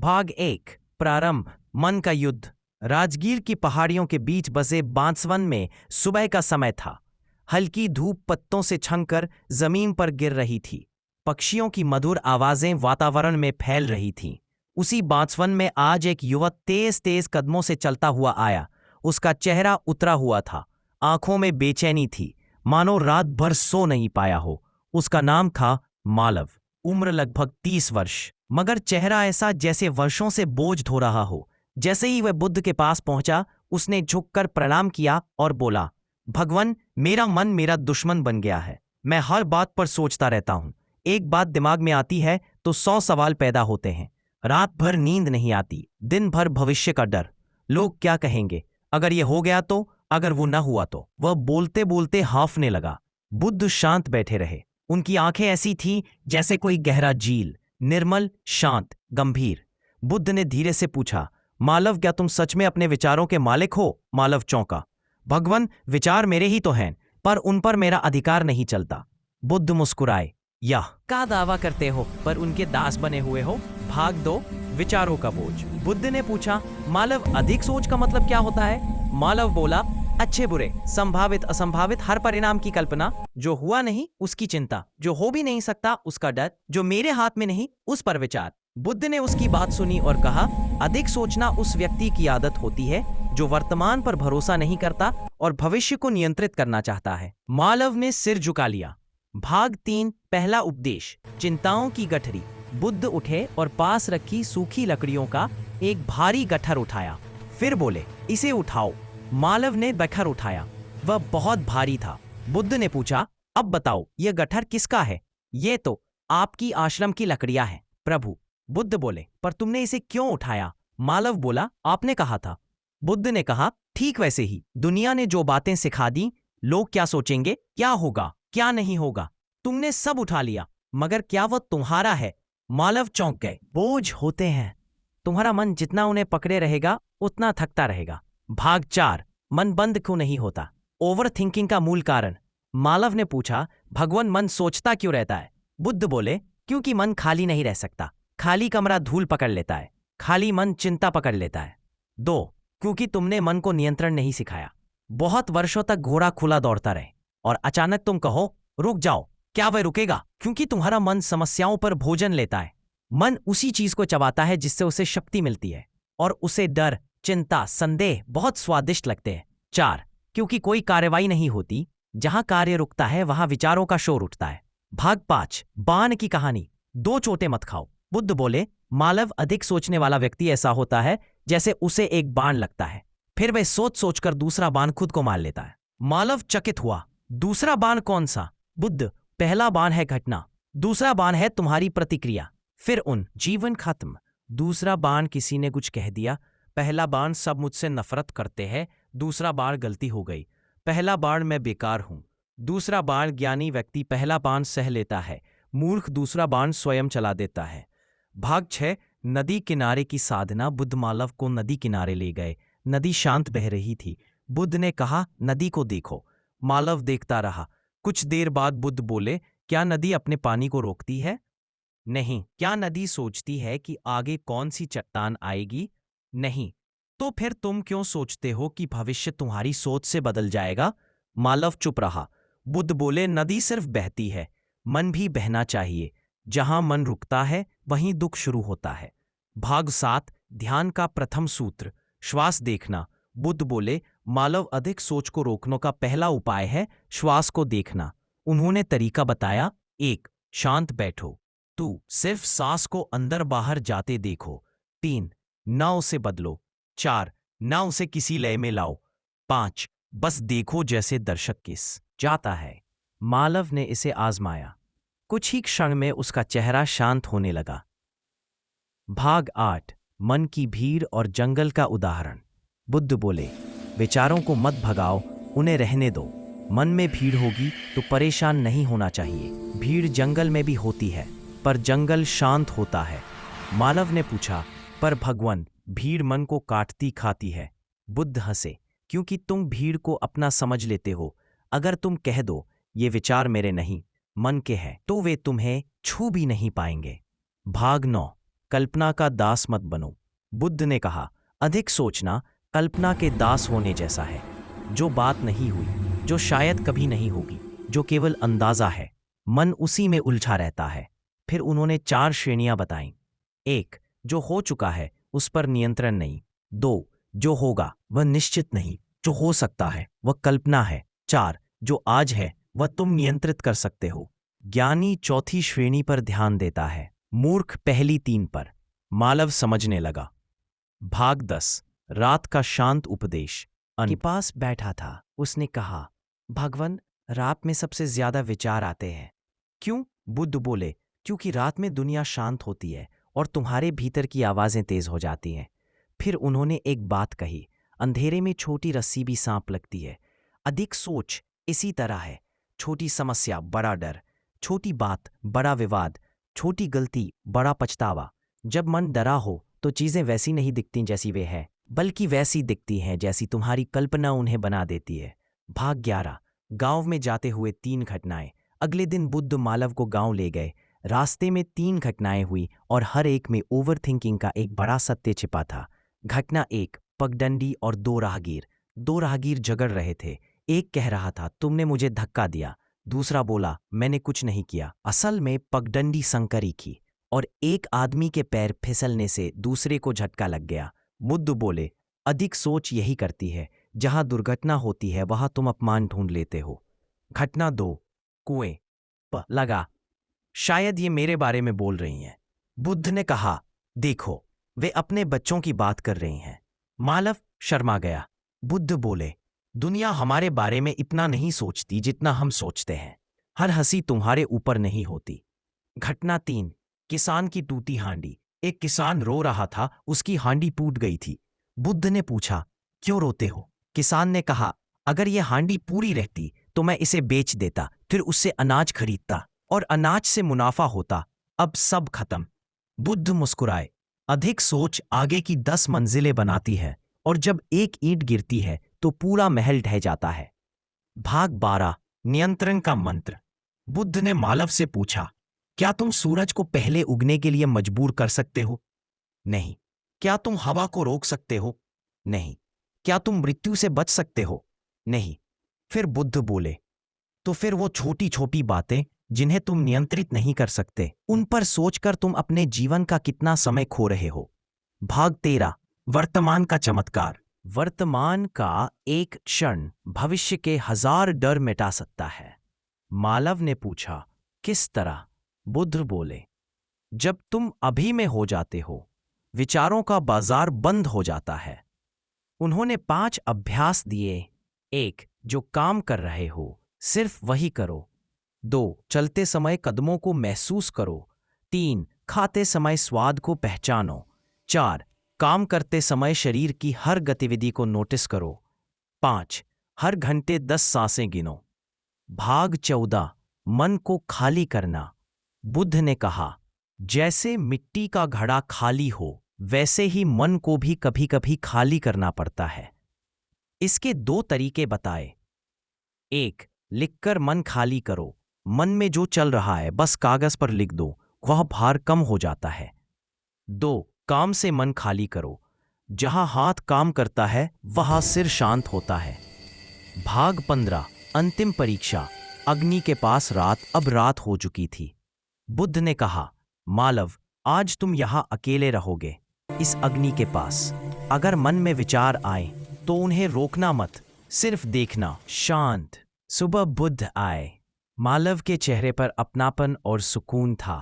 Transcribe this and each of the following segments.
भाग 1 प्रारंभ। मन का युद्ध। राजगीर की पहाड़ियों के बीच बसे बांसवन में सुबह का समय था। हल्की धूप पत्तों से छनकर जमीन पर गिर रही थी। पक्षियों की मधुर आवाजें वातावरण में फैल रही थीं। उसी बांसवन में आज एक युवक तेज तेज कदमों से चलता हुआ आया। उसका चेहरा उतरा हुआ था, आंखों में बेचैनी थी, मानो रात भर सो नहीं पाया हो। उसका नाम था मालव। उम्र लगभग 30 वर्ष, मगर चेहरा ऐसा जैसे वर्षों से बोझ ढो रहा हो। जैसे ही वह बुद्ध के पास पहुंचा, उसने झुककर प्रणाम किया और बोला, भगवान, मेरा मन मेरा दुश्मन बन गया है। मैं हर बात पर सोचता रहता हूं। एक बात दिमाग में आती है तो 100 सवाल पैदा होते हैं। रात भर नींद नहीं आती, दिन भर भविष्य का डर। लोग क्या कहेंगे? अगर ये हो गया तो? अगर वो न हुआ तो? वह बोलते बोलते हाँफने लगा। बुद्ध शांत बैठे रहे। उनकी आंखें ऐसी थीं जैसे कोई गहरा झील, निर्मल, शांत, गंभीर। बुद्ध ने धीरे से पूछा, मालव, क्या तुम सच में अपने विचारों के मालिक हो? मालव चौंका। भगवान, विचार मेरे ही तो हैं, पर उन पर मेरा अधिकार नहीं चलता। बुद्ध मुस्कुराए। यह का दावा करते हो, पर उनके दास बने हुए हो? भाग 2 विचारों का बोझ। बुद्ध ने पूछा, मालव, अधिक सोच का मतलब क्या होता है? मालव बोला, अच्छे बुरे, संभावित असंभावित हर परिणाम की कल्पना, जो हुआ नहीं उसकी चिंता, जो हो भी नहीं सकता उसका डर, जो मेरे हाथ में नहीं उस पर विचार। बुद्ध ने उसकी बात सुनी और कहा, अधिक सोचना उस व्यक्ति की आदत होती है जो वर्तमान पर भरोसा नहीं करता और भविष्य को नियंत्रित करना चाहता है। मालव ने सिर झुका लिया। भाग 3 पहला उपदेश। चिंताओं की गठरी। बुद्ध उठे और पास रखी सूखी लकड़ियों का एक भारी गट्ठर उठाया। फिर बोले, इसे उठाओ। मालव ने गट्ठर उठाया। वह बहुत भारी था। बुद्ध ने पूछा, अब बताओ, यह गट्ठर किसका है? ये तो आपकी आश्रम की लकड़ियां हैं प्रभु। बुद्ध बोले, पर तुमने इसे क्यों उठाया? मालव बोला, आपने कहा था। बुद्ध ने कहा, ठीक वैसे ही दुनिया ने जो बातें सिखा दी, लोग क्या सोचेंगे, क्या होगा, क्या नहीं होगा, तुमने सब उठा लिया, मगर क्या वह तुम्हारा है? मालव चौंक गए। बोझ होते हैं, तुम्हारा मन जितना उन्हें पकड़े रहेगा उतना थकता रहेगा। भाग 4 मन बंद क्यों नहीं होता? ओवर थिंकिंग का मूल कारण। मालव ने पूछा, भगवान, मन सोचता क्यों रहता है? बुद्ध बोले, क्योंकि मन खाली नहीं रह सकता। खाली कमरा धूल पकड़ लेता है, खाली मन चिंता पकड़ लेता है। 2 क्योंकि तुमने मन को नियंत्रण नहीं सिखाया। बहुत वर्षों तक घोड़ा खुला दौड़ता रहे और अचानक तुम कहो, रुक जाओ, क्या वह रुकेगा? क्योंकि तुम्हारा मन समस्याओं पर भोजन लेता है। मन उसी चीज को चबाता है जिससे उसे शक्ति मिलती है, और उसे डर, चिंता, संदेह बहुत स्वादिष्ट लगते हैं। 4 क्योंकि कोई कार्रवाई नहीं होती। जहां कार्य रुकता है वहां विचारों का शोर उठता है। भाग 5 बाण की कहानी। 2 चोटे मत खाओ। बुद्ध बोले, मालव, अधिक सोचने वाला व्यक्ति ऐसा होता है जैसे उसे एक बाण लगता है, फिर वह सोच सोचकर दूसरा बाण खुद को मार लेता है। मालव चकित हुआ। दूसरा बाण कौन सा? बुद्ध, पहला बाण है घटना, दूसरा बाण है तुम्हारी प्रतिक्रिया, फिर उन जीवन खत्म। दूसरा बाण किसी ने कुछ कह दिया। पहला बाण सब मुझसे नफरत करते हैं, दूसरा बाण गलती हो गई। पहला बाण मैं बेकार हूं, दूसरा बाण ज्ञानी व्यक्ति पहला बाण सह लेता है, मूर्ख दूसरा बाण स्वयं चला देता है। भाग 6 नदी किनारे की साधना। बुद्ध मालव को नदी किनारे ले गए। नदी शांत बह रही थी। बुद्ध ने कहा, नदी को देखो। मालव देखता रहा। कुछ देर बाद बुद्ध बोले, क्या नदी अपने पानी को रोकती है? नहीं। क्या नदी सोचती है कि आगे कौन सी चट्टान आएगी? नहीं। तो फिर तुम क्यों सोचते हो कि भविष्य तुम्हारी सोच से बदल जाएगा? मालव चुप रहा। बुद्ध बोले, नदी सिर्फ बहती है, मन भी बहना चाहिए। जहां मन रुकता है वहीं दुख शुरू होता है। भाग 7 ध्यान का प्रथम सूत्र। श्वास देखना। बुद्ध बोले, मालव, अधिक सोच को रोकने का पहला उपाय है श्वास को देखना। उन्होंने तरीका बताया। 1 शांत बैठो। 2 सिर्फ सांस को अंदर बाहर जाते देखो। 3 ना उसे बदलो। 4 ना उसे किसी लय में लाओ। 5 बस देखो जैसे दर्शक किस जाता है। मालव ने इसे आजमाया। कुछ ही क्षण में उसका चेहरा शांत होने लगा। भाग 8 मन की भीड़ और जंगल का उदाहरण। बुद्ध बोले, विचारों को मत भगाओ, उन्हें रहने दो। मन में भीड़ होगी तो परेशान नहीं होना चाहिए। भीड़ जंगल में भी होती है, पर जंगल शांत होता है। मालव ने पूछा, पर भगवान, भीड़ मन को काटती खाती है। बुद्ध हंसे, क्योंकि तुम भीड़ को अपना समझ लेते हो। अगर तुम कह दो, ये विचार मेरे नहीं, मन के हैं, तो वे तुम्हें छू भी नहीं पाएंगे। भाग 9 कल्पना का दास मत बनो। बुद्ध ने कहा, अधिक सोचना कल्पना के दास होने जैसा है। जो बात नहीं हुई, जो शायद कभी नहीं होगी, जो केवल अंदाजा है, मन उसी में उलझा रहता है। फिर उन्होंने 4 श्रेणियां बताईं। 1, जो हो चुका है उस पर नियंत्रण नहीं। 2, जो होगा वह निश्चित नहीं, जो हो सकता है वह कल्पना है। 4, जो आज है वह तुम नियंत्रित कर सकते हो। ज्ञानी चौथी श्रेणी पर ध्यान देता है, मूर्ख पहली 3 पर। मालव समझने लगा। भाग 10, रात का शांत उपदेश। के पास बैठा था। उसने कहा, भगवान, रात में सबसे ज्यादा विचार आते हैं। क्यों? बुद्ध बोले, क्योंकि रात में दुनिया शांत होती है और तुम्हारे भीतर की आवाजें तेज हो जाती हैं। फिर उन्होंने एक बात कही, अंधेरे में छोटी रस्सी भी सांप लगती है। अधिक सोच इसी तरह है। छोटी समस्या बड़ा डर, छोटी बात बड़ा विवाद, छोटी गलती बड़ा पछतावा। जब मन डरा हो तो चीजें वैसी नहीं दिखती जैसी वे हैं, बल्कि वैसी दिखती हैं जैसी तुम्हारी कल्पना उन्हें बना देती है। भाग 11, गांव में जाते हुए 3 घटनाएं। अगले दिन बुद्ध मालव को गांव ले गए। रास्ते में 3 घटनाएं हुई और हर एक में ओवर थिंकिंग का एक बड़ा सत्य छिपा था। घटना 1, पगडंडी और 2 राहगीर। 2 राहगीर झगड़ रहे थे। एक कह रहा था, तुमने मुझे धक्का दिया। दूसरा बोला, मैंने कुछ नहीं किया। असल में पगडंडी संकरी की और एक आदमी के पैर फिसलने से दूसरे को झटका लग गया। बुद्ध बोले, अधिक सोच यही करती है। जहां दुर्घटना होती है वहां तुम अपमान ढूंढ लेते हो। घटना 2, कुएं प लगा। शायद ये मेरे बारे में बोल रही हैं। बुद्ध ने कहा, देखो, वे अपने बच्चों की बात कर रही हैं। मालव शर्मा गया। बुद्ध बोले, दुनिया हमारे बारे में इतना नहीं सोचती जितना हम सोचते हैं। हर हंसी तुम्हारे ऊपर नहीं होती। घटना 3, किसान की टूटी हांडी। एक किसान रो रहा था, उसकी हांडी टूट गई थी। बुद्ध ने पूछा, क्यों रोते हो? किसान ने कहा, अगर यह हांडी पूरी रहती तो मैं इसे बेच देता, फिर उससे अनाज खरीदता और अनाज से मुनाफा होता। अब सब खत्म। बुद्ध मुस्कुराए, अधिक सोच आगे की 10 मंजिलें बनाती है और जब एक ईंट गिरती है तो पूरा महल ढह जाता है। भाग 12, नियंत्रण का मंत्र। बुद्ध ने मालव से पूछा, क्या तुम सूरज को पहले उगने के लिए मजबूर कर सकते हो? नहीं। क्या तुम हवा को रोक सकते हो? नहीं। क्या तुम मृत्यु से बच सकते हो? नहीं। फिर बुद्ध बोले, तो फिर वो छोटी छोटी बातें जिन्हें तुम नियंत्रित नहीं कर सकते, उन पर सोचकर तुम अपने जीवन का कितना समय खो रहे हो। भाग 13, वर्तमान का चमत्कार। वर्तमान का एक क्षण भविष्य के 1000 डर मिटा सकता है। मालव ने पूछा, किस तरह? बुद्ध बोले, जब तुम अभी में हो जाते हो, विचारों का बाजार बंद हो जाता है। उन्होंने 5 अभ्यास दिए। 1, जो काम कर रहे हो सिर्फ वही करो। 2, चलते समय कदमों को महसूस करो। 3, खाते समय स्वाद को पहचानो। 4, काम करते समय शरीर की हर गतिविधि को नोटिस करो। 5, हर घंटे 10 सांसें गिनो। भाग 14, मन को खाली करना। बुद्ध ने कहा, जैसे मिट्टी का घड़ा खाली हो, वैसे ही मन को भी कभी कभी खाली करना पड़ता है। इसके 2 तरीके बताए। 1, लिखकर मन खाली करो। मन में जो चल रहा है बस कागज पर लिख दो, वह भार कम हो जाता है। 2, काम से मन खाली करो। जहां हाथ काम करता है वहां सिर शांत होता है। भाग 15, अंतिम परीक्षा। अग्नि के पास रात अब रात हो चुकी थी। बुद्ध ने कहा, मालव, आज तुम यहां अकेले रहोगे, इस अग्नि के पास। अगर मन में विचार आए तो उन्हें रोकना मत, सिर्फ देखना। शांत। सुबह बुद्ध आए। मालव के चेहरे पर अपनापन और सुकून था।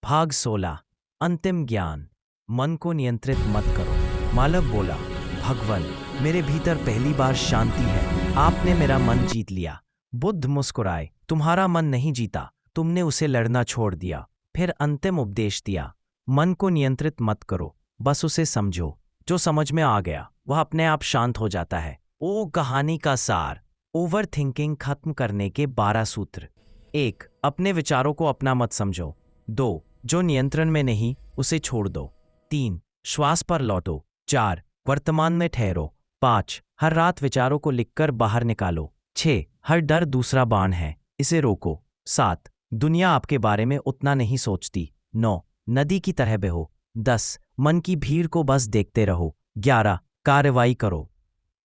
भाग 16, अंतिम ज्ञान। मन को नियंत्रित मत करो। मालव बोला, भगवान, मेरे भीतर पहली बार शांति है। आपने मेरा मन जीत लिया। बुद्ध मुस्कुराए, तुम्हारा मन नहीं जीता, तुमने उसे लड़ना छोड़ दिया। फिर अंतिम उपदेश दिया, मन को नियंत्रित मत करो, बस उसे समझो। जो समझ में आ गया वह अपने आप शांत हो जाता है। ओ कहानी का सार। ओवर थिंकिंग खत्म करने के 12 सूत्र। 1, अपने विचारों को अपना मत समझो। 2, जो नियंत्रण में नहीं उसे छोड़ दो। 3, श्वास पर लौटो। 4, वर्तमान में ठहरो। 5, हर रात विचारों को लिखकर बाहर निकालो। 6, हर डर दूसरा बाण है, इसे रोको। 7, दुनिया आपके बारे में उतना नहीं सोचती। 9, नदी की तरह बहो, 10. मन की भीड़ को बस देखते रहो। 11. कार्रवाई करो।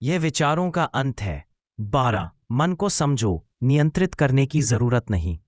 यह विचारों का अंत है। 12. मन को समझो, नियंत्रित करने की जरूरत नहीं।